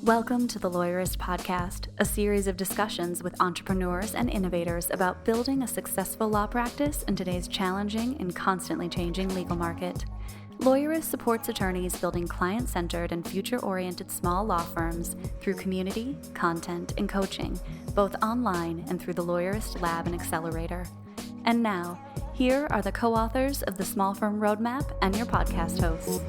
Welcome to the Lawyerist Podcast, a series of discussions with entrepreneurs and innovators about building a successful law practice in today's challenging and constantly changing legal market. Lawyerist supports attorneys building client-centered and future-oriented small law firms through community, content, and coaching, both online and through the Lawyerist Lab and Accelerator. And now, here are the co-authors of the Small Firm Roadmap and your podcast hosts.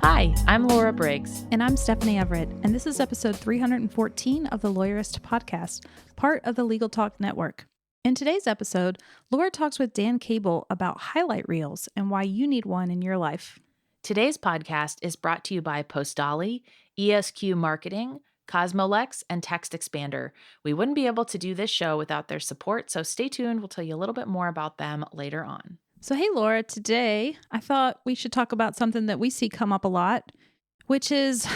Hi, I'm Laura Briggs. And I'm Stephanie Everett, and this is episode 314 of the Lawyerist Podcast, part of the Legal Talk Network. In today's episode, Laura talks with Dan Cable about highlight reels and why you need one in your life. Today's podcast is brought to you by Postali, ESQ Marketing, Cosmolex, and Text Expander. We wouldn't be able to do this show without their support, so stay tuned. We'll tell you a little bit more about them later on. So hey Laura, today I thought we should talk about something that we see come up a lot, which is,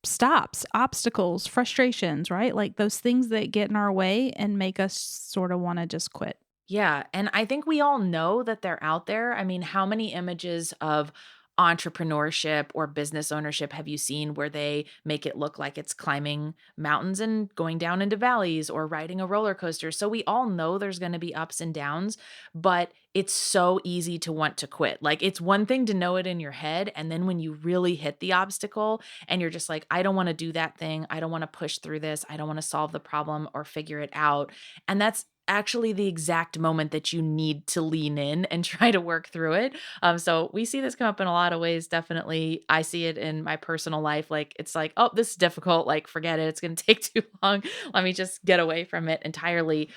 stops, obstacles, frustrations, right? Like those things that get in our way and make us sort of want to just quit. Yeah, and I think we all know that they're out there. I mean, how many images of entrepreneurship or business ownership have you seen where they make it look like it's climbing mountains and going down into valleys or riding a roller coaster? So we all know there's going to be ups and downs, but it's so easy to want to quit. Like it's one thing to know it in your head. And then when you really hit the obstacle and you're just like, I don't want to do that thing. I don't want to push through this. I don't want to solve the problem or figure it out. And that's actually the exact moment that you need to lean in and try to work through it. So we see this come up in a lot of ways. Definitely. I see it in my personal life. Like, it's like, oh, this is difficult. Like, forget it. It's going to take too long. Let me just get away from it entirely.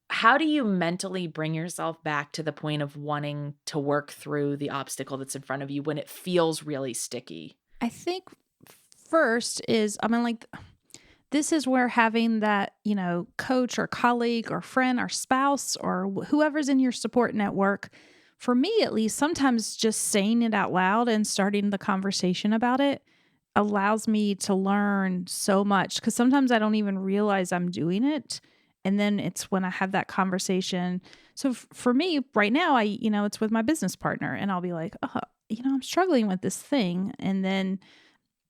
How do you mentally bring yourself back to the point of wanting to work through the obstacle that's in front of you when it feels really sticky? I think first is, this is where having that, coach or colleague or friend or spouse or whoever's in your support network, for me at least, sometimes just saying it out loud and starting the conversation about it allows me to learn so much, because sometimes I don't even realize I'm doing it. And then it's when I have that conversation. So for me right now, it's with my business partner, and I'll be like, I'm struggling with this thing. And then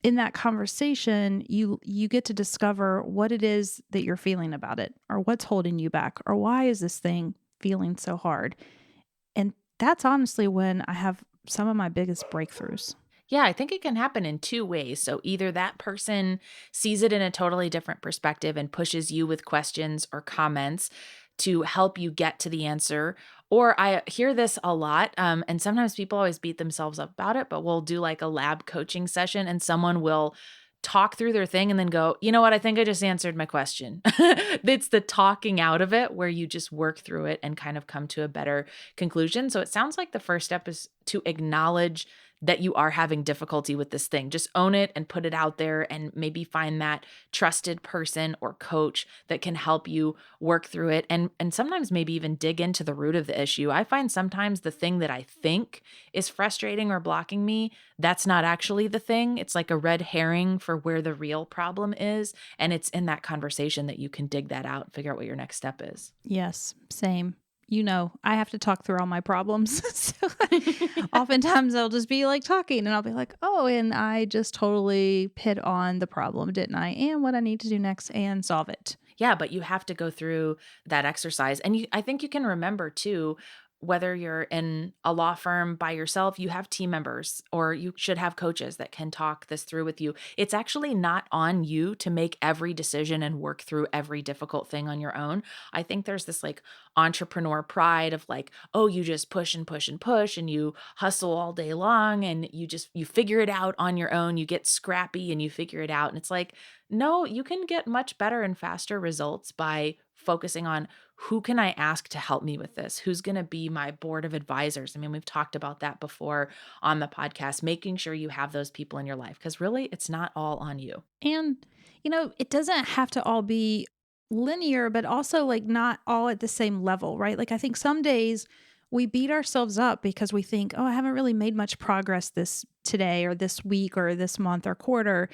in that conversation, you get to discover what it is that you're feeling about it, or what's holding you back, or why is this thing feeling so hard? And that's honestly when I have some of my biggest breakthroughs. Yeah, I think it can happen in two ways. So either that person sees it in a totally different perspective and pushes you with questions or comments to help you get to the answer. Or I hear this a lot, and sometimes people always beat themselves up about it, but we'll do like a lab coaching session and someone will talk through their thing and then go, you know what, I think I just answered my question. It's the talking out of it where you just work through it and kind of come to a better conclusion. So it sounds like the first step is to acknowledge that you are having difficulty with this thing. Just own it and put it out there, and maybe find that trusted person or coach that can help you work through it. And sometimes maybe even dig into the root of the issue. I find sometimes the thing that I think is frustrating or blocking me, that's not actually the thing. It's like a red herring for where the real problem is. And it's in that conversation that you can dig that out and figure out what your next step is. Yes, same. I have to talk through all my problems. So oftentimes I'll just be like talking and I'll be like, oh, and I just totally hit on the problem, didn't I? And what I need to do next and solve it. Yeah, but you have to go through that exercise. And I think you can remember too, whether you're in a law firm by yourself, you have team members, or you should have coaches that can talk this through with you. It's actually not on you to make every decision and work through every difficult thing on your own. I think there's this like entrepreneur pride of like, oh, you just push and push and push and you hustle all day long and you figure it out on your own. You get scrappy and you figure it out. And it's like, no, you can get much better and faster results by focusing on who can I ask to help me with this? Who's going to be my board of advisors? I mean, we've talked about that before on the podcast, making sure you have those people in your life, because really it's not all on you. And, it doesn't have to all be linear, but also like not all at the same level, right? Like I think some days we beat ourselves up because we think, oh, I haven't really made much progress today or this week or this month or quarter.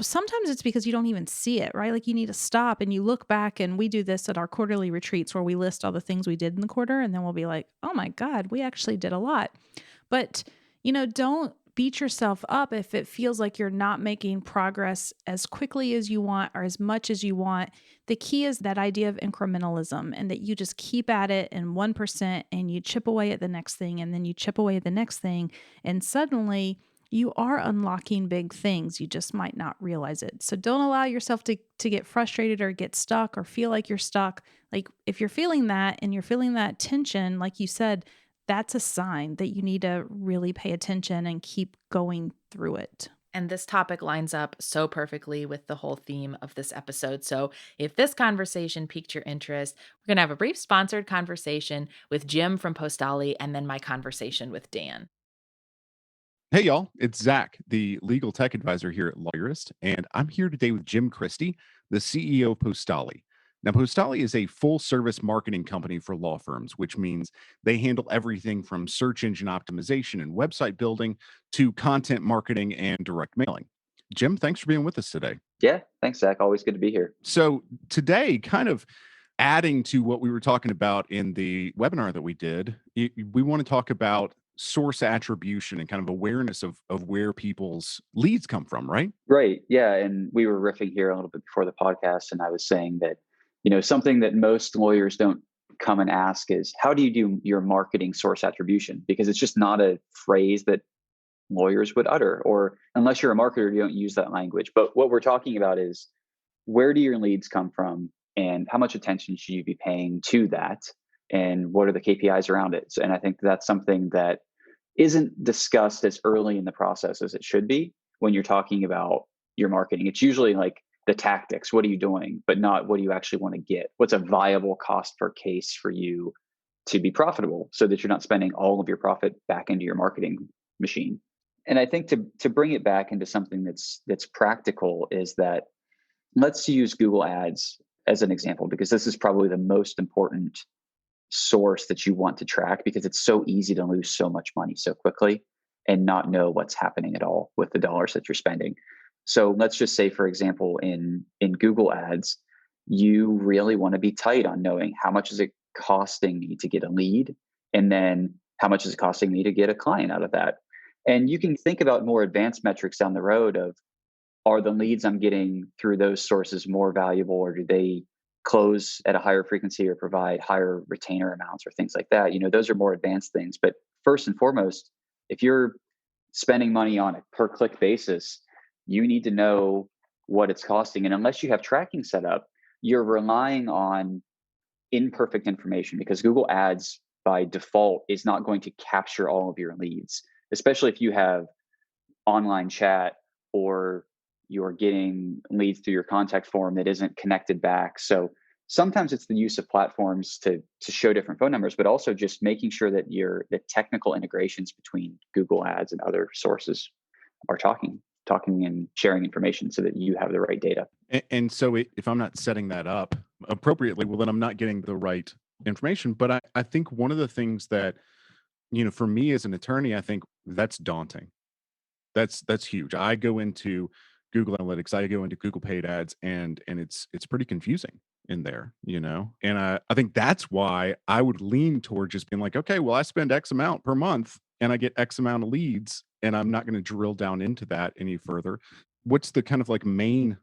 sometimes it's because you don't even see it, right? Like you need to stop and you look back, and we do this at our quarterly retreats where we list all the things we did in the quarter, and then we'll be like, oh my God, we actually did a lot. But, don't beat yourself up if it feels like you're not making progress as quickly as you want or as much as you want. The key is that idea of incrementalism, and that you just keep at it in 1% and you chip away at the next thing, and then you chip away at the next thing. And suddenly you are unlocking big things. You just might not realize it. So don't allow yourself to get frustrated or get stuck or feel like you're stuck. Like if you're feeling that and you're feeling that tension, like you said, that's a sign that you need to really pay attention and keep going through it. And this topic lines up so perfectly with the whole theme of this episode. So, if this conversation piqued your interest, we're going to have a brief sponsored conversation with Jim from Postali and then my conversation with Dan. Hey, y'all, it's Zach, the legal tech advisor here at Lawyerist, and I'm here today with Jim Christie, the CEO of Postali. Now, Postali is a full-service marketing company for law firms, which means they handle everything from search engine optimization and website building to content marketing and direct mailing. Jim, thanks for being with us today. Yeah, thanks, Zach. Always good to be here. So today, kind of adding to what we were talking about in the webinar that we did, we want to talk about source attribution and kind of awareness of where people's leads come from, right? Right. Yeah. And we were riffing here a little bit before the podcast, and I was saying that, something that most lawyers don't come and ask is, how do you do your marketing source attribution? Because it's just not a phrase that lawyers would utter, or unless you're a marketer, you don't use that language. But what we're talking about is, where do your leads come from, and how much attention should you be paying to that? And what are the KPIs around it? And I think that's something that isn't discussed as early in the process as it should be when you're talking about your marketing. It's usually like the tactics, what are you doing, but not what do you actually want to get? What's a viable cost per case for you to be profitable, so that you're not spending all of your profit back into your marketing machine. And I think to bring it back into something that's practical is that, let's use Google Ads as an example, because this is probably the most important source that you want to track, because it's so easy to lose so much money so quickly and not know what's happening at all with the dollars that you're spending. So let's just say, for example, in Google Ads, you really want to be tight on knowing how much is it costing me to get a lead, and then how much is it costing me to get a client out of that. And you can think about more advanced metrics down the road of, are the leads I'm getting through those sources more valuable, or do they close at a higher frequency or provide higher retainer amounts or things like that? Those are more advanced things. But first and foremost, if you're spending money on a per click basis, you need to know what it's costing. And unless you have tracking set up, you're relying on imperfect information, because Google Ads by default is not going to capture all of your leads, especially if you have online chat, or you're getting leads through your contact form that isn't connected back. So sometimes it's the use of platforms to show different phone numbers, but also just making sure that the technical integrations between Google Ads and other sources are talking and sharing information so that you have the right data. And so if I'm not setting that up appropriately, well, then I'm not getting the right information. But I think one of the things that, for me as an attorney, I think that's daunting. That's huge. I go into Google Analytics, I go into Google Paid Ads, and it's pretty confusing in there, And I think that's why I would lean toward just being like, okay, well, I spend X amount per month and I get X amount of leads, and I'm not going to drill down into that any further. What's the kind of like main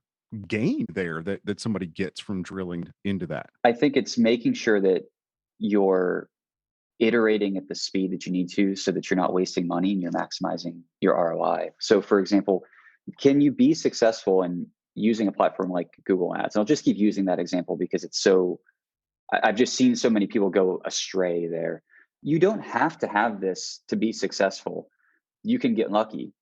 gain there that somebody gets from drilling into that? I think it's making sure that you're iterating at the speed that you need to, so that you're not wasting money and you're maximizing your ROI. So for example, can you be successful in using a platform like Google Ads? And I'll just keep using that example because I've just seen so many people go astray there. You don't have to have this to be successful. You can get lucky.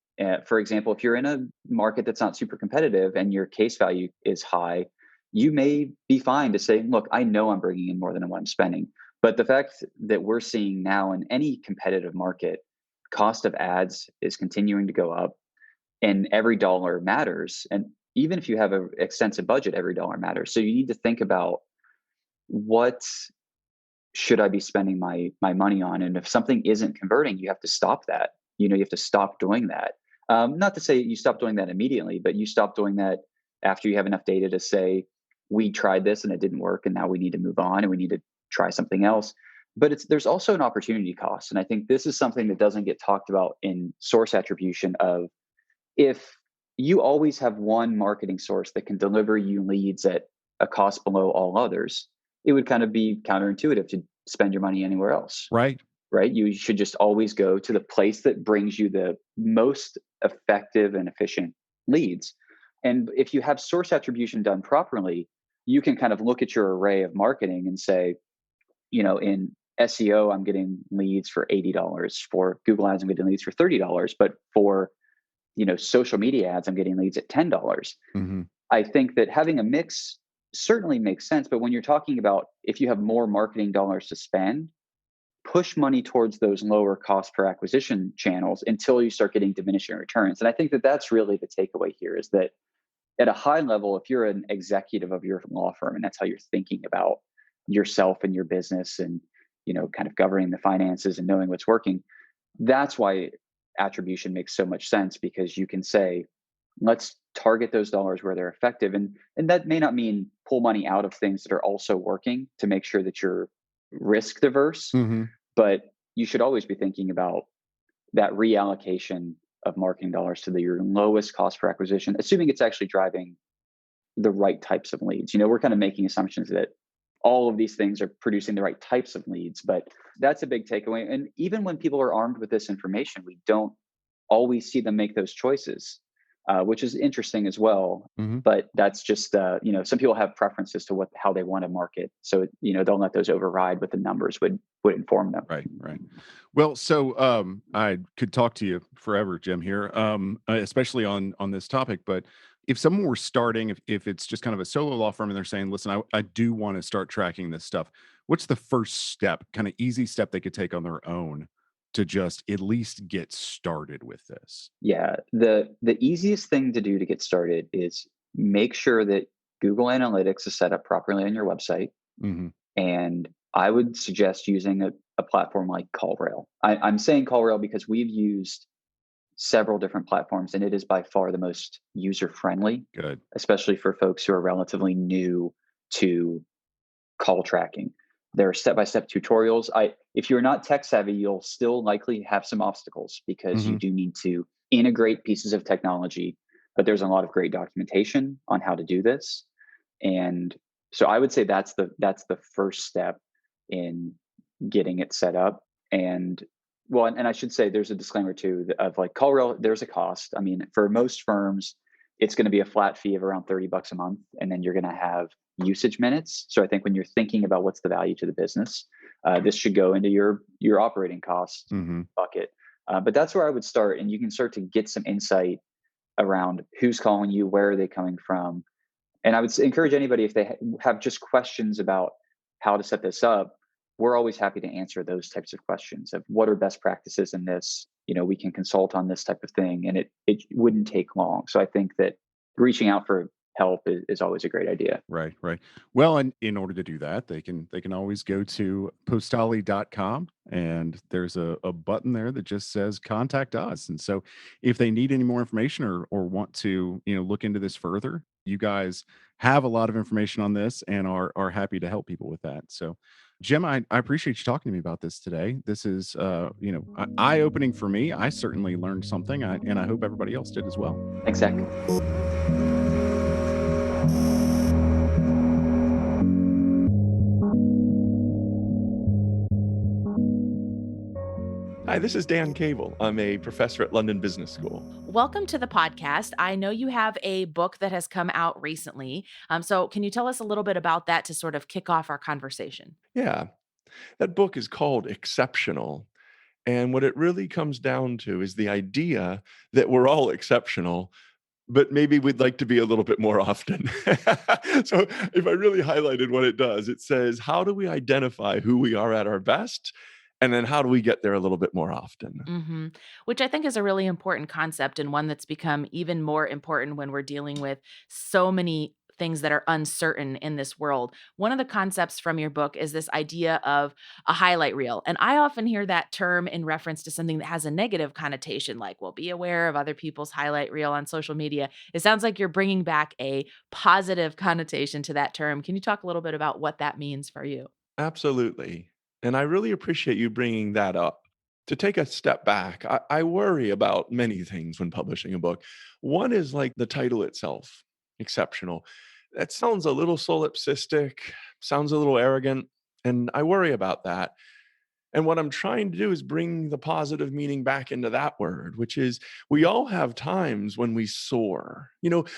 For example, if you're in a market that's not super competitive and your case value is high, you may be fine to say, look, I know I'm bringing in more than what I'm spending. But the fact that we're seeing now in any competitive market, cost of ads is continuing to go up, and every dollar matters. And even if you have an extensive budget, every dollar matters. So you need to think about, what should I be spending my money on? And if something isn't converting, you have to stop that. You have to stop doing that. Not to say you stop doing that immediately, but you stop doing that after you have enough data to say, we tried this and it didn't work, and now we need to move on and we need to try something else. But there's also an opportunity cost. And I think this is something that doesn't get talked about in source attribution of, if you always have one marketing source that can deliver you leads at a cost below all others, it would kind of be counterintuitive to spend your money anywhere else. Right. Right? You should just always go to the place that brings you the most effective and efficient leads. And if you have source attribution done properly, you can kind of look at your array of marketing and say, in SEO, I'm getting leads for $80. For Google Ads, I'm getting leads for $30. But for, social media ads, I'm getting leads at $10. Mm-hmm. I think that having a mix certainly makes sense. But when you're talking about, if you have more marketing dollars to spend, push money towards those lower cost per acquisition channels until you start getting diminishing returns. And I think that that's really the takeaway here, is that at a high level, if you're an executive of your law firm and that's how you're thinking about yourself and your business and, kind of governing the finances and knowing what's working, that's why attribution makes so much sense, because you can say, let's target those dollars where they're effective. And that may not mean pull money out of things that are also working to make sure that you're risk diverse, Mm-hmm. but you should always be thinking about that reallocation of marketing dollars to your lowest cost per acquisition, assuming it's actually driving the right types of leads. We're kind of making assumptions that all of these things are producing the right types of leads, but that's a big takeaway. And even when people are armed with this information, we don't always see them make those choices, which is interesting as well. Mm-hmm. But that's just, some people have preferences to how they want to market. So, they'll let those override what the numbers would inform them. Right. Well, so I could talk to you forever, Jim, here, especially on this topic. But if someone were starting, if it's just kind of a solo law firm and they're saying, listen, I do want to start tracking this stuff, what's the first step, kind of easy step they could take on their own to just at least get started with this? Yeah. The easiest thing to do to get started is make sure that Google Analytics is set up properly on your website. Mm-hmm. And I would suggest using a platform like CallRail. I'm saying CallRail because we've used several different platforms, and it is by far the most user-friendly. Good. Especially for folks who are relatively new to call tracking. There are step-by-step tutorials. If you're not tech savvy, you'll still likely have some obstacles because Mm-hmm. you do need to integrate pieces of technology, but there's a lot of great documentation on how to do this. And so I would say that's the first step in getting it set up. And I should say there's a disclaimer too of like CallRail, there's a cost. I mean, for most firms, it's going to be a flat fee of around $30 a month, and then you're going to have usage minutes. So I think when you're thinking about what's the value to the business, this should go into your operating cost Mm-hmm. bucket. But that's where I would start, and you can start to get some insight around who's calling you, where are they coming from. And I would encourage anybody, if they have just questions about how to set this up, we're always happy to answer those types of questions of what are best practices in this. We can consult on this type of thing, and it wouldn't take long. So I think that reaching out for help is always a great idea. Right. Well, and in order to do that, they can always go to postali.com, and there's a button there that just says contact us. And so if they need any more information or want to, look into this further, you guys have a lot of information on this and are happy to help people with that. So Jim, I appreciate you talking to me about this today. This is, eye-opening for me. I certainly learned something, and I hope everybody else did as well. Exactly. Hi, this is Dan Cable. I'm a professor at London Business School. Welcome to the podcast. I know you have a book that has come out recently. So can you tell us a little bit about that to sort of kick off our conversation? Yeah, that book is called Exceptional. And what it really comes down to is the idea that we're all exceptional, but maybe we'd like to be a little bit more often. So if I really highlighted what it does, it says, how do we identify who we are at our best? And then how do we get there a little bit more often? Mm-hmm. Which I think is a really important concept, and one that's become even more important when we're dealing with so many things that are uncertain in this world. One of the concepts from your book is this idea of a highlight reel. And I often hear that term in reference to something that has a negative connotation, like, well, be aware of other people's highlight reel on social media. It sounds like you're bringing back a positive connotation to that term. Can you talk a little bit about what that means for you? Absolutely. And I really appreciate you bringing that up. To take a step back, I worry about many things when publishing a book. One is like the title itself, exceptional. That sounds a little solipsistic, sounds a little arrogant, and I worry about that. And what I'm trying to do is bring the positive meaning back into that word, which is we all have times when we soar.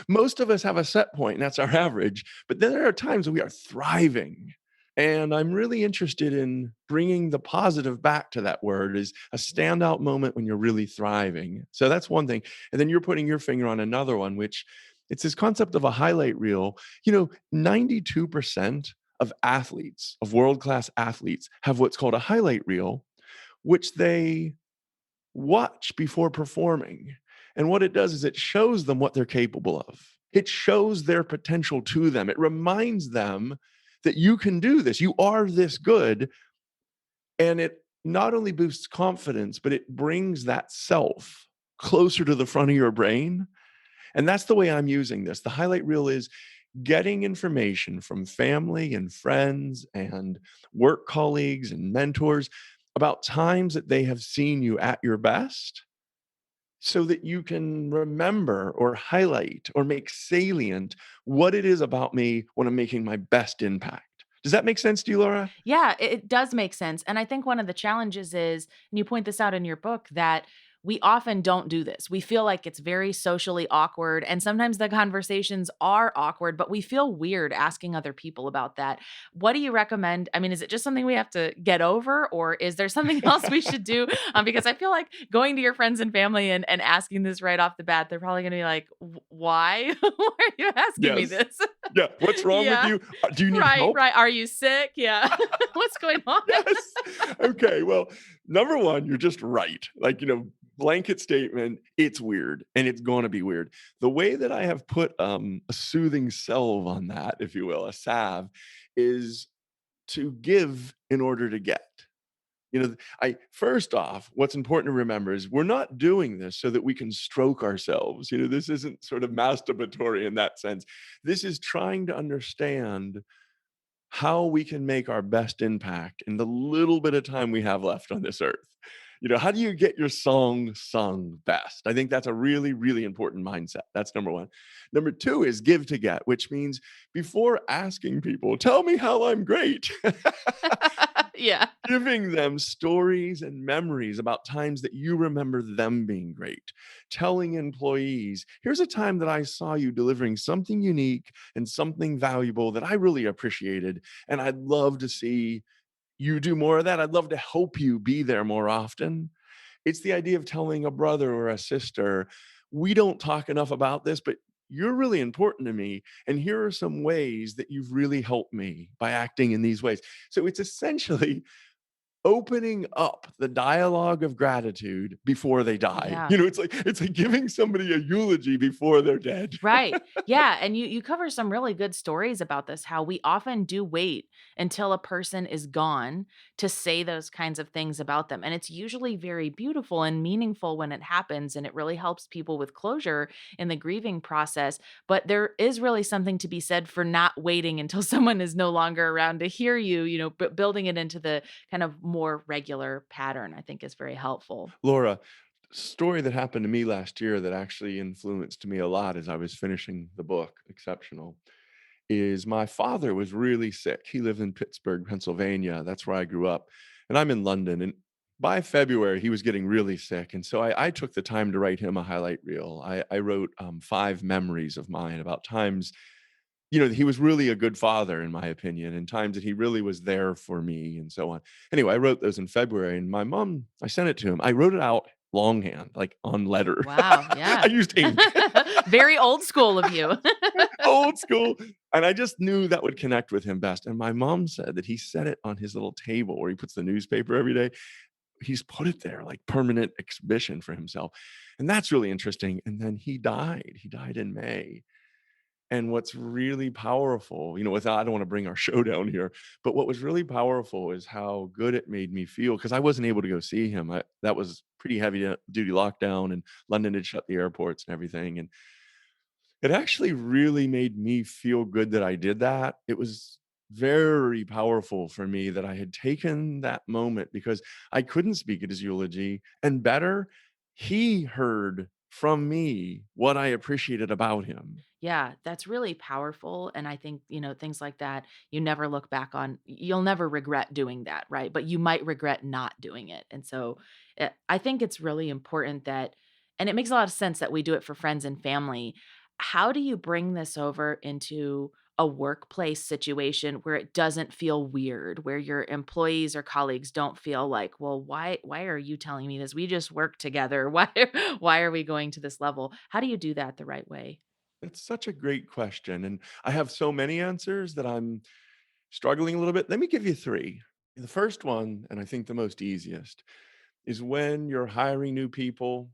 Most of us have a set point, and that's our average, but then there are times when we are thriving. And I'm really interested in bringing the positive back to that word is a standout moment when you're really thriving. So that's one thing. And then you're putting your finger on another one, which it's this concept of a highlight reel. 92% of athletes, of world-class athletes, have what's called a highlight reel, which they watch before performing. And what it does is it shows them what they're capable of. It shows their potential to them. It reminds them that you can do this. You are this good. And it not only boosts confidence, but it brings that self closer to the front of your brain. And that's the way I'm using this. The highlight reel is getting information from family and friends and work colleagues and mentors about times that they have seen you at your best so that you can remember or highlight or make salient what it is about me when I'm making my best impact. Does that make sense to you, Laura? Yeah, it does make sense. And I think one of the challenges is, and you point this out in your book, that we often don't do this. We feel like it's very socially awkward. And sometimes the conversations are awkward, but we feel weird asking other people about that. What do you recommend? I mean, is it just something we have to get over, or is there something else we should do? Because I feel like going to your friends and family and asking this right off the bat, they're probably going to be like, why? Why are you asking me Yes. this? Yeah. What's wrong with Yeah. you? Do you need Right, help? right. Are you sick? Yeah. What's going on? Yes. Okay. Well, number one, you're just right. Blanket statement, it's weird and it's going to be weird. The way that I have put a soothing salve on that, if you will, a salve, is to give in order to get. First off, what's important to remember is we're not doing this so that we can stroke ourselves. This isn't sort of masturbatory in that sense. This is trying to understand how we can make our best impact in the little bit of time we have left on this earth. How do you get your song sung best? I think that's a really, really important mindset. That's number one. Number two is give to get, which means before asking people, tell me how I'm great, Yeah. giving them stories and memories about times that you remember them being great. Telling employees, here's a time that I saw you delivering something unique and something valuable that I really appreciated. And I'd love to see you do more of that. I'd love to help you be there more often. It's the idea of telling a brother or a sister, we don't talk enough about this, but you're really important to me. And here are some ways that you've really helped me by acting in these ways. So it's essentially opening up the dialogue of gratitude before they die. Yeah. It's like giving somebody a eulogy before they're dead. Right. Yeah. And you cover some really good stories about this, how we often do wait until a person is gone to say those kinds of things about them. And it's usually very beautiful and meaningful when it happens. And it really helps people with closure in the grieving process. But there is really something to be said for not waiting until someone is no longer around to hear you, building it into the kind of more regular pattern, I think is very helpful. Laura, story that happened to me last year that actually influenced me a lot as I was finishing the book, Exceptional, is my father was really sick. He lived in Pittsburgh, Pennsylvania. That's where I grew up. And I'm in London. And by February, he was getting really sick. And so I took the time to write him a highlight reel. I wrote 5 memories of mine about times, he was really a good father, in my opinion, and times that he really was there for me and so on. Anyway, I wrote those in February, and my mom, I sent it to him. I wrote it out longhand, like on letter. Wow. Yeah. I used ink. Very old school of you. Old school. And I just knew that would connect with him best. And my mom said that he set it on his little table where he puts the newspaper every day. He's put it there like permanent exhibition for himself. And that's really interesting. And then he died. He died in May. And what's really powerful, without, I don't want to bring our show down here, but what was really powerful is how good it made me feel, because I wasn't able to go see him. That was pretty heavy duty lockdown, and London had shut the airports and everything. And it actually really made me feel good that I did that. It was very powerful for me that I had taken that moment, because I couldn't speak at his eulogy, and better, he heard from me what I appreciated about him. Yeah, that's really powerful. And I think, things like that, you never look back on, you'll never regret doing that, right? But you might regret not doing it. And so I think it's really important that, and it makes a lot of sense that we do it for friends and family. How do you bring this over into a workplace situation where it doesn't feel weird, where your employees or colleagues don't feel like, well, why are you telling me this? We just work together. Why are we going to this level? How do you do that the right way? It's such a great question. And I have so many answers that I'm struggling a little bit. Let me give you three. The first one, and I think the most easiest, is when you're hiring new people,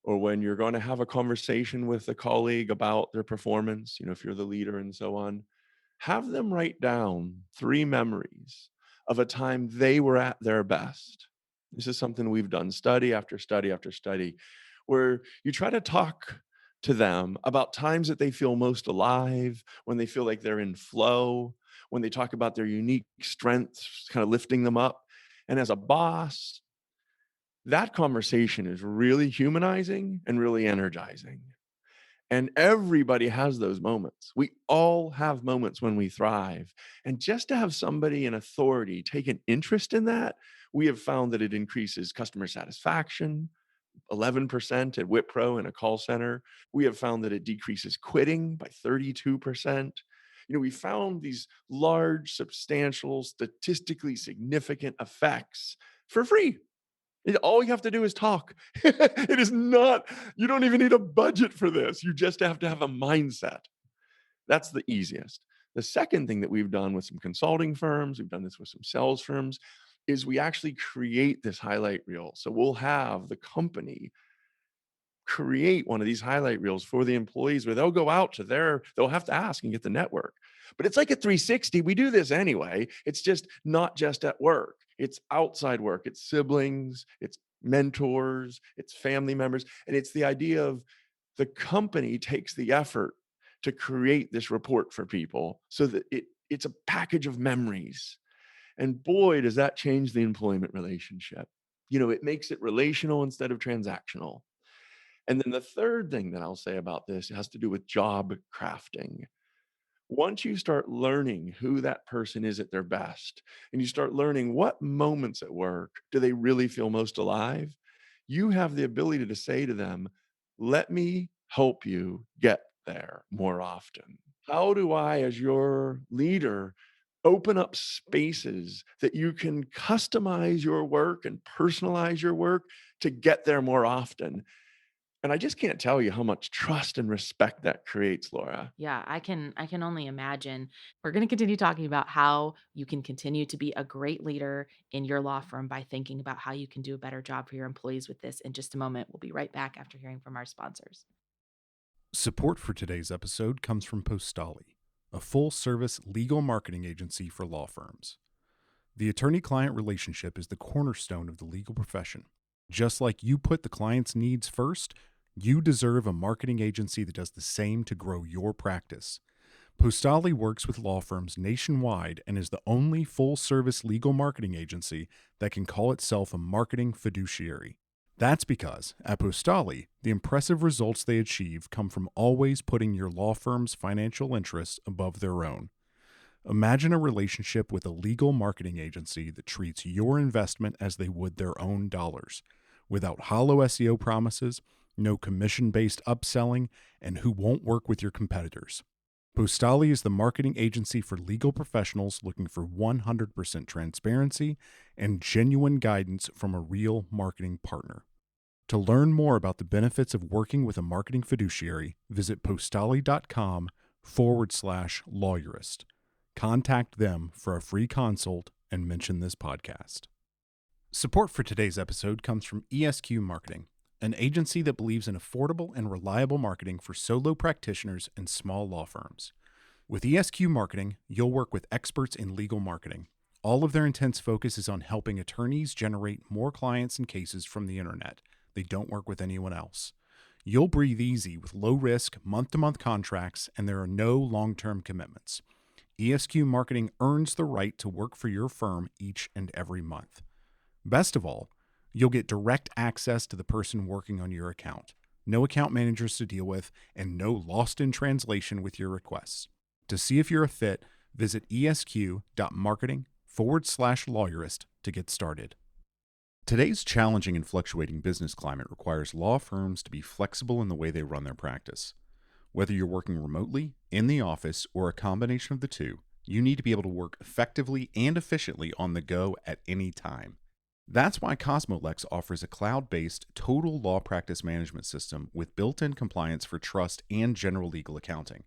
or when you're going to have a conversation with a colleague about their performance, if you're the leader and so on, have them write down three memories of a time they were at their best. This is something we've done study after study after study, where you try to talk to them about times that they feel most alive, when they feel like they're in flow, when they talk about their unique strengths, kind of lifting them up. And as a boss, that conversation is really humanizing and really energizing. And everybody has those moments. We all have moments when we thrive. And just to have somebody in authority take an interest in that, we have found that it increases customer satisfaction, 11% at Wipro in a call center. We have found that it decreases quitting by 32%. We found these large, substantial, statistically significant effects for free. All you have to do is talk. It is not, you don't even need a budget for this. You just have to have a mindset. That's the easiest. The second thing that we've done with some consulting firms, we've done this with some sales firms, is we actually create this highlight reel. So we'll have the company create one of these highlight reels for the employees, where they'll go out to they'll have to ask and get the network. But it's like a 360. We do this anyway. It's just not just at work. It's outside work. It's siblings, it's mentors, it's family members. And it's the idea of the company takes the effort to create this report for people, so that it's a package of memories. And boy, does that change the employment relationship. It makes it relational instead of transactional. And then the third thing that I'll say about this has to do with job crafting. Once you start learning who that person is at their best, and you start learning what moments at work do they really feel most alive, you have the ability to say to them, let me help you get there more often. How do I, as your leader, open up spaces that you can customize your work and personalize your work to get there more often? And I just can't tell you how much trust and respect that creates, Laura. Yeah, I can only imagine. We're going to continue talking about how you can continue to be a great leader in your law firm by thinking about how you can do a better job for your employees with this in just a moment. We'll be right back after hearing from our sponsors. Support for today's episode comes from Postali, a full-service legal marketing agency for law firms. The attorney-client relationship is the cornerstone of the legal profession. Just like you put the client's needs first, you deserve a marketing agency that does the same to grow your practice. Postali works with law firms nationwide and is the only full-service legal marketing agency that can call itself a marketing fiduciary. That's because, at Postali, the impressive results they achieve come from always putting your law firm's financial interests above their own. Imagine a relationship with a legal marketing agency that treats your investment as they would their own dollars, without hollow SEO promises, no commission-based upselling, and who won't work with your competitors. Postali is the marketing agency for legal professionals looking for 100% transparency and genuine guidance from a real marketing partner. To learn more about the benefits of working with a marketing fiduciary, visit postali.com/lawyerist. Contact them for a free consult and mention this podcast. Support for today's episode comes from ESQ Marketing, an agency that believes in affordable and reliable marketing for solo practitioners and small law firms. With ESQ Marketing, you'll work with experts in legal marketing. All of their intense focus is on helping attorneys generate more clients and cases from the internet. They don't work with anyone else. You'll breathe easy with low-risk, month-to-month contracts, and there are no long-term commitments. ESQ Marketing earns the right to work for your firm each and every month. Best of all, you'll get direct access to the person working on your account. No account managers to deal with, and no lost in translation with your requests. To see if you're a fit, visit esq.marketing/lawyerist to get started. Today's challenging and fluctuating business climate requires law firms to be flexible in the way they run their practice. Whether you're working remotely, in the office, or a combination of the two, you need to be able to work effectively and efficiently on the go at any time. That's why Cosmolex offers a cloud-based total law practice management system with built-in compliance for trust and general legal accounting.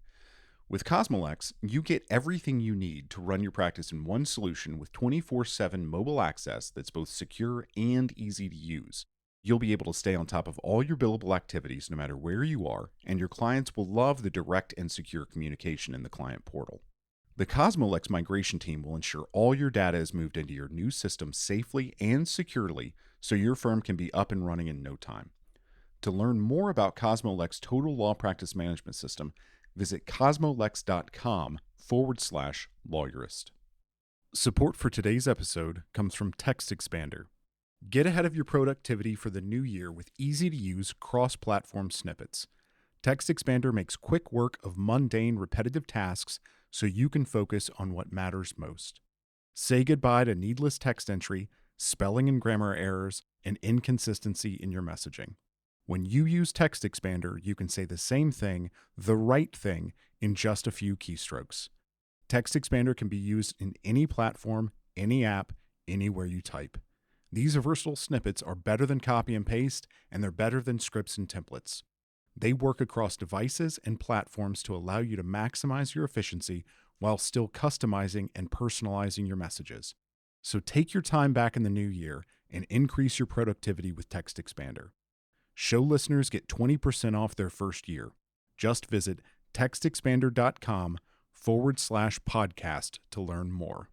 With Cosmolex, you get everything you need to run your practice in one solution with 24/7 mobile access that's both secure and easy to use. You'll be able to stay on top of all your billable activities no matter where you are, and your clients will love the direct and secure communication in the client portal. The Cosmolex migration team will ensure all your data is moved into your new system safely and securely so your firm can be up and running in no time. To learn more about Cosmolex Total Law Practice Management System, visit cosmolex.com/lawyerist. Support for today's episode comes from Text Expander. Get ahead of your productivity for the new year with easy-to-use cross-platform snippets. Text Expander makes quick work of mundane, repetitive tasks so you can focus on what matters most. Say goodbye to needless text entry, spelling and grammar errors, and inconsistency in your messaging. When you use Text Expander, you can say the same thing, the right thing, in just a few keystrokes. Text Expander can be used in any platform, any app, anywhere you type. These versatile snippets are better than copy and paste, and they're better than scripts and templates. They work across devices and platforms to allow you to maximize your efficiency while still customizing and personalizing your messages. So take your time back in the new year and increase your productivity with Text Expander. Show listeners get 20% off their first year. Just visit textexpander.com/podcast to learn more.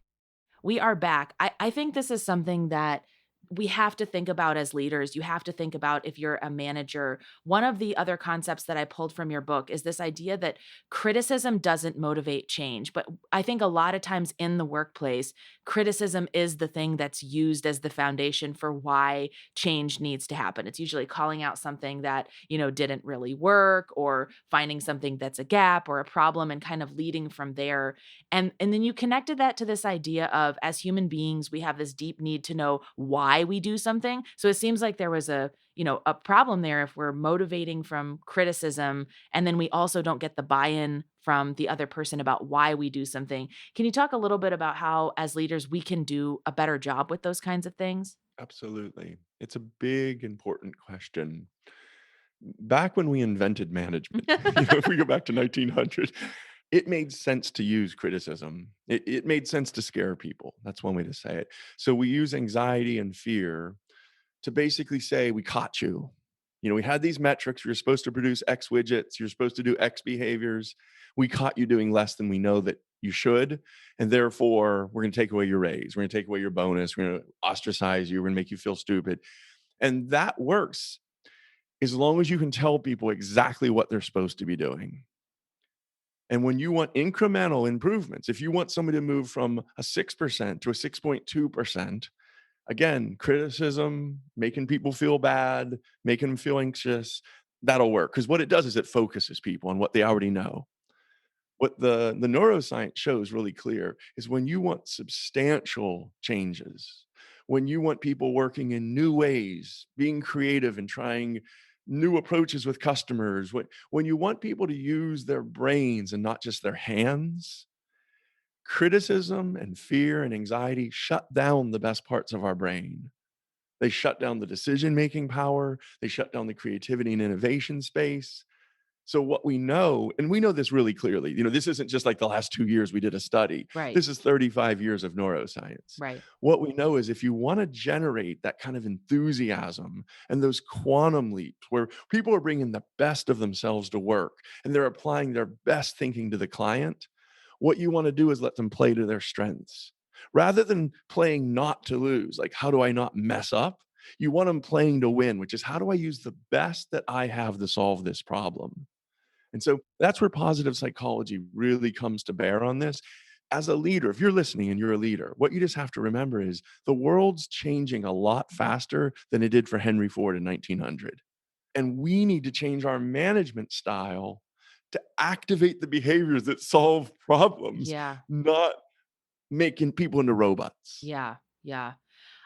We are back. I think this is something that we have to think about as leaders. You have to think about if you're a manager. One of the other concepts that I pulled from your book is this idea that criticism doesn't motivate change. But I think a lot of times in the workplace, criticism is the thing that's used as the foundation for why change needs to happen. It's usually calling out something that, didn't really work, or finding something that's a gap or a problem and kind of leading from there. And then you connected that to this idea of, as human beings, we have this deep need to know why we do something. So it seems like there was a problem there if we're motivating from criticism and then we also don't get the buy-in from the other person about why we do something. Can you talk a little bit about how, as leaders, we can do a better job with those kinds of things? Absolutely. It's a big, important question. Back when we invented management, if we go back to 1900, it made sense to use criticism. It made sense to scare people. That's one way to say it. So we use anxiety and fear to basically say, we caught you. We had these metrics. You're supposed to produce X widgets. You're supposed to do X behaviors. We caught you doing less than we know that you should. And therefore, we're going to take away your raise. We're going to take away your bonus. We're going to ostracize you. We're going to make you feel stupid. And that works as long as you can tell people exactly what they're supposed to be doing. And when you want incremental improvements, if you want somebody to move from a 6% to a 6.2%, again, criticism, making people feel bad, making them feel anxious, that'll work. Because what it does is it focuses people on what they already know. What the neuroscience shows really clear is when you want substantial changes, when you want people working in new ways, being creative and trying new approaches with customers, when you want people to use their brains and not just their hands, criticism and fear and anxiety shut down the best parts of our brain. They shut down the decision-making power. They shut down the creativity and innovation space. So what we know, and we know this really clearly, this isn't just like the last 2 years we did a study. Right. This is 35 years of neuroscience. Right. What we know is if you want to generate that kind of enthusiasm and those quantum leaps where people are bringing the best of themselves to work and they're applying their best thinking to the client, what you want to do is let them play to their strengths. Rather than playing not to lose, like how do I not mess up? You want them playing to win, which is how do I use the best that I have to solve this problem? And so that's where positive psychology really comes to bear on this. As a leader, if you're listening and you're a leader, what you just have to remember is the world's changing a lot faster than it did for Henry Ford in 1900. And we need to change our management style to activate the behaviors that solve problems, Yeah. not making people into robots. Yeah. Yeah.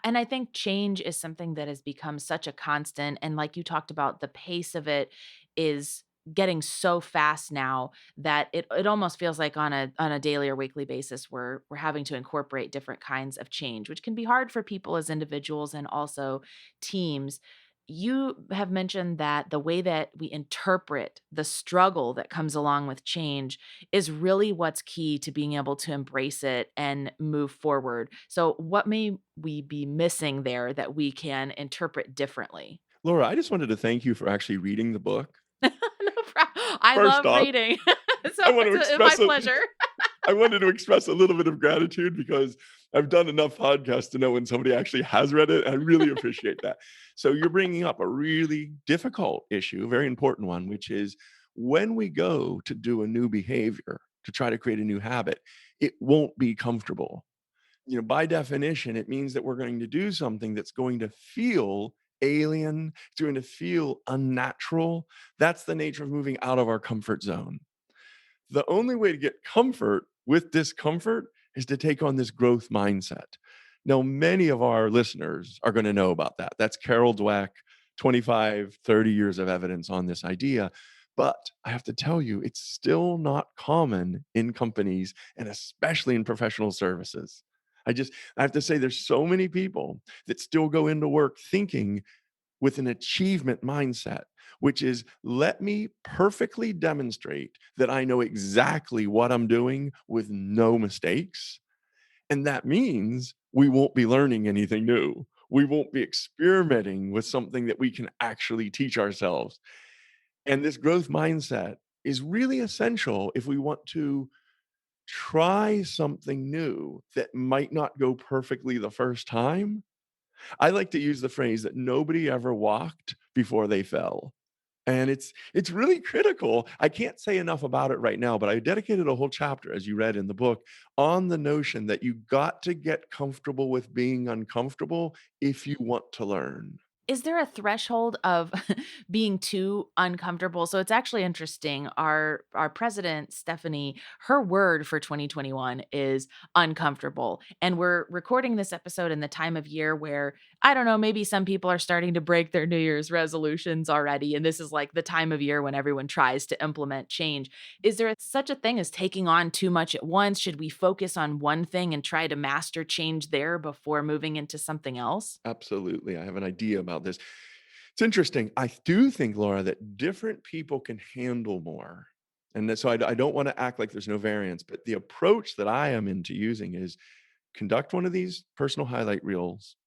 And I think change is something that has become such a constant. And like you talked about, the pace of it is getting so fast now that it almost feels like on a daily or weekly basis we're having to incorporate different kinds of change, which can be hard for people as individuals and also teams. You have mentioned that the way that we interpret the struggle that comes along with change is really what's key to being able to embrace it and move forward. So, what may we be missing there that we can interpret differently? Laura, I just wanted to thank you for actually reading the book. No problem. I First love off, reading. So I want to it's my express pleasure. I wanted to express a little bit of gratitude because I've done enough podcasts to know when somebody actually has read it. I really appreciate that. So you're bringing up a really difficult issue, a very important one, which is when we go to do a new behavior, to try to create a new habit, it won't be comfortable. By definition, it means that we're going to do something that's going to feel alien, it's going to feel unnatural. That's the nature of moving out of our comfort zone. The only way to get comfort with discomfort is to take on this growth mindset. Now, many of our listeners are going to know about that. That's Carol Dweck, 25, 30 years of evidence on this idea. But I have to tell you, it's still not common in companies and especially in professional services. I have to say, there's so many people that still go into work thinking with an achievement mindset, which is let me perfectly demonstrate that I know exactly what I'm doing with no mistakes. And that means we won't be learning anything new. We won't be experimenting with something that we can actually teach ourselves. And this growth mindset is really essential if we want to try something new that might not go perfectly the first time. I like to use the phrase that nobody ever walked before they fell. And it's really critical. I can't say enough about it right now, but I dedicated a whole chapter, as you read in the book, on the notion that you got to get comfortable with being uncomfortable if you want to learn. Is there a threshold of being too uncomfortable? So it's actually interesting. Our president, Stephanie, her word for 2021 is uncomfortable. And we're recording this episode in the time of year where, I don't know, maybe some people are starting to break their New Year's resolutions already. And this is like the time of year when everyone tries to implement change. Is there such a thing as taking on too much at once? Should we focus on one thing and try to master change there before moving into something else? Absolutely. I have an idea about this. It's interesting. I do think, Laura, that different people can handle more. And so I don't want to act like there's no variance, but the approach that I am into using is conduct one of these personal highlight reels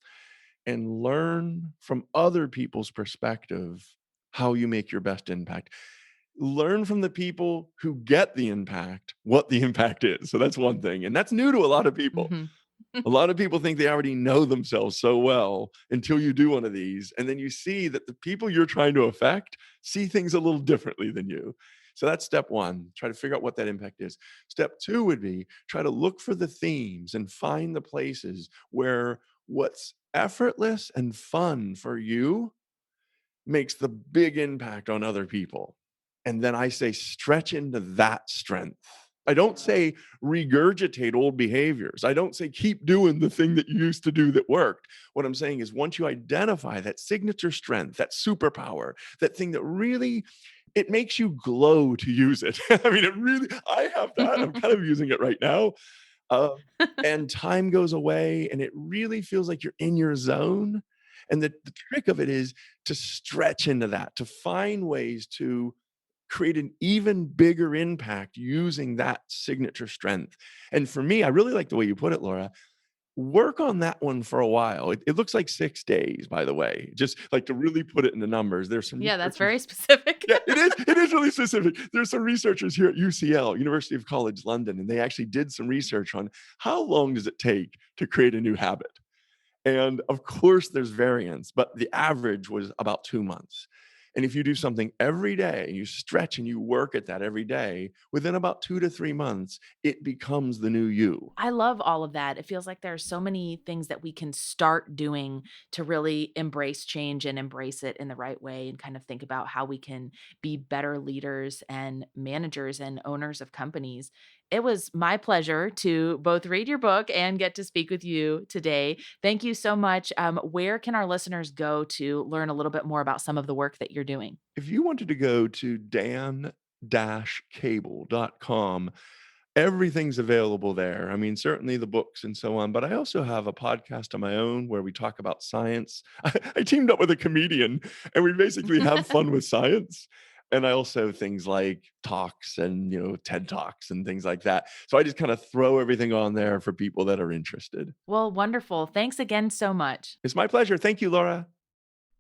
and learn from other people's perspective how you make your best impact. Learn from the people who get the impact, what the impact is. So that's one thing. And that's new to a lot of people. Mhm. A lot of people think they already know themselves so well until you do one of these. And then you see that the people you're trying to affect see things a little differently than you. So that's step one, try to figure out what that impact is. Step two would be try to look for the themes and find the places where what's effortless and fun for you makes the big impact on other people. And then I say stretch into that strength. I don't say regurgitate old behaviors. I don't say keep doing the thing that you used to do that worked. What I'm saying is once you identify that signature strength, that superpower, that thing that really, it makes you glow to use it. I mean, I have that. I'm kind of using it right now. And time goes away and it really feels like you're in your zone. And the trick of it is to stretch into that, to find ways to create an even bigger impact using that signature strength. And for me, I really like the way you put it, Laura. Work on that one for a while. It looks like 6 days, by the way, just like to really put it into numbers. There's some Yeah, that's researchers- very specific. Yeah, it is really specific. There's some researchers here at UCL, University of College London, and they actually did some research on how long does it take to create a new habit. And of course, there's variance, but the average was about 2 months. And if you do something every day, you stretch and you work at that every day, within about 2 to 3 months, it becomes the new you. I love all of that. It feels like there are so many things that we can start doing to really embrace change and embrace it in the right way and kind of think about how we can be better leaders and managers and owners of companies. It was my pleasure to both read your book and get to speak with you today. Thank you so much. Where can our listeners go to learn a little bit more about some of the work that you're doing? If you wanted to go to dan-cable.com, everything's available there. I mean, certainly the books and so on, but I also have a podcast of my own where we talk about science. I teamed up with a comedian and we basically have fun with science. And I also things like talks and, TED Talks and things like that. So I just kind of throw everything on there for people that are interested. Well, wonderful. Thanks again so much. It's my pleasure. Thank you, Laura.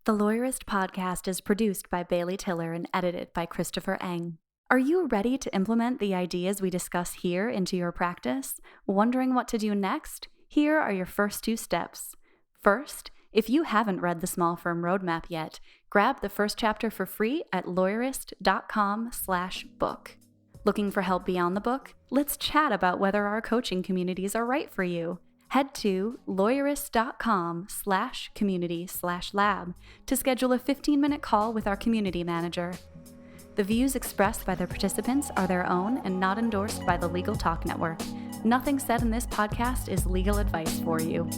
The Lawyerist podcast is produced by Bailey Tiller and edited by Christopher Eng. Are you ready to implement the ideas we discuss here into your practice? Wondering what to do next? Here are your first 2 steps. First, if you haven't read the Small Firm Roadmap yet, grab the first chapter for free at lawyerist.com/book. Looking for help beyond the book? Let's chat about whether our coaching communities are right for you. Head to lawyerist.com/community/lab to schedule a 15-minute call with our community manager. The views expressed by the participants are their own and not endorsed by the Legal Talk Network. Nothing said in this podcast is legal advice for you.